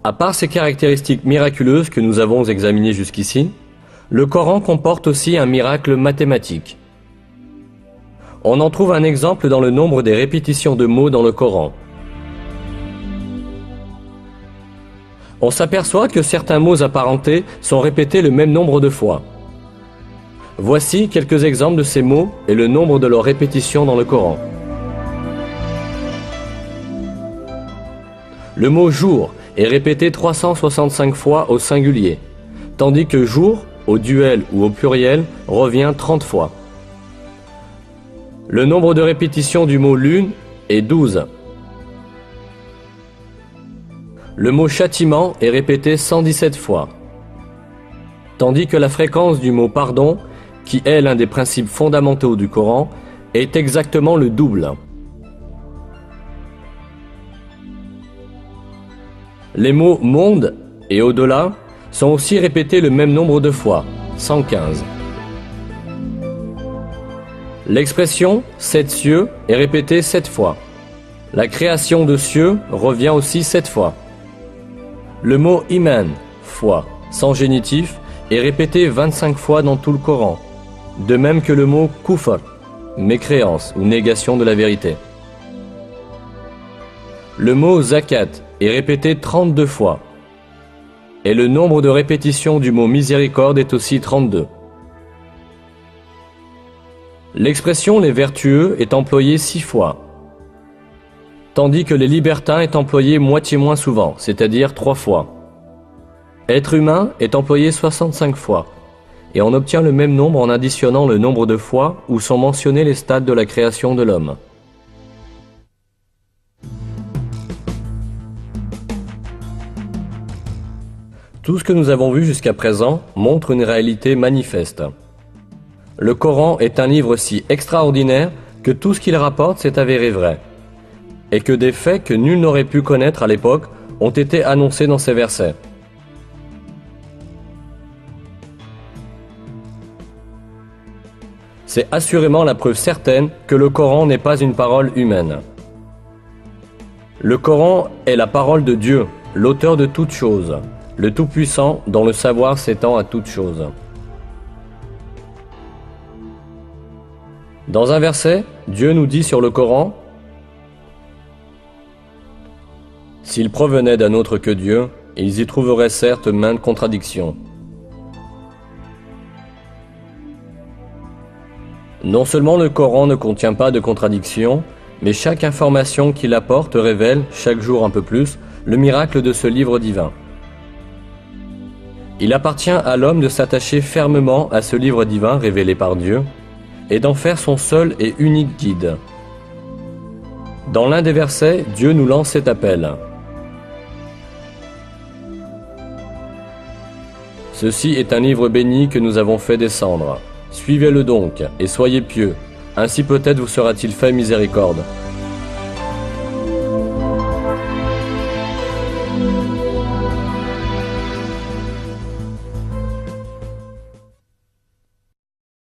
À part ces caractéristiques miraculeuses que nous avons examinées jusqu'ici, le Coran comporte aussi un miracle mathématique. On en trouve un exemple dans le nombre des répétitions de mots dans le Coran. On s'aperçoit que certains mots apparentés sont répétés le même nombre de fois. Voici quelques exemples de ces mots et le nombre de leurs répétitions dans le Coran. Le mot jour est répété 365 fois au singulier, tandis que jour, au duel ou au pluriel, revient 30 fois. Le nombre de répétitions du mot lune est 12. Le mot châtiment est répété 117 fois, tandis que la fréquence du mot pardon, qui est l'un des principes fondamentaux du Coran, est exactement le double. Les mots monde et au-delà sont aussi répétés le même nombre de fois, 115. L'expression « sept cieux » est répétée 7 fois. La création de cieux revient aussi 7 fois. Le mot « iman » foi, sans génitif, est répété 25 fois dans tout le Coran, de même que le mot « kufr » mécréance ou négation de la vérité. Le mot « zakat » est répété 32 fois. Et le nombre de répétitions du mot miséricorde est aussi 32. L'expression les vertueux est employée 6 fois, tandis que les libertins est employé moitié moins souvent, c'est-à-dire 3 fois. Être humain est employé 65 fois, et on obtient le même nombre en additionnant le nombre de fois où sont mentionnés les stades de la création de l'homme. Tout ce que nous avons vu jusqu'à présent montre une réalité manifeste. Le Coran est un livre si extraordinaire que tout ce qu'il rapporte s'est avéré vrai, et que des faits que nul n'aurait pu connaître à l'époque ont été annoncés dans ces versets. C'est assurément la preuve certaine que le Coran n'est pas une parole humaine. Le Coran est la parole de Dieu, l'auteur de toutes choses, le Tout-Puissant dont le savoir s'étend à toutes choses. Dans un verset, Dieu nous dit sur le Coran : « S'ils provenaient d'un autre que Dieu, ils y trouveraient certes maintes contradictions. » Non seulement le Coran ne contient pas de contradictions, mais chaque information qu'il apporte révèle, chaque jour un peu plus, le miracle de ce livre divin. Il appartient à l'homme de s'attacher fermement à ce livre divin révélé par Dieu et d'en faire son seul et unique guide. Dans l'un des versets, Dieu nous lance cet appel. « Ceci est un livre béni que nous avons fait descendre. Suivez-le donc et soyez pieux, ainsi peut-être vous sera-t-il fait miséricorde. »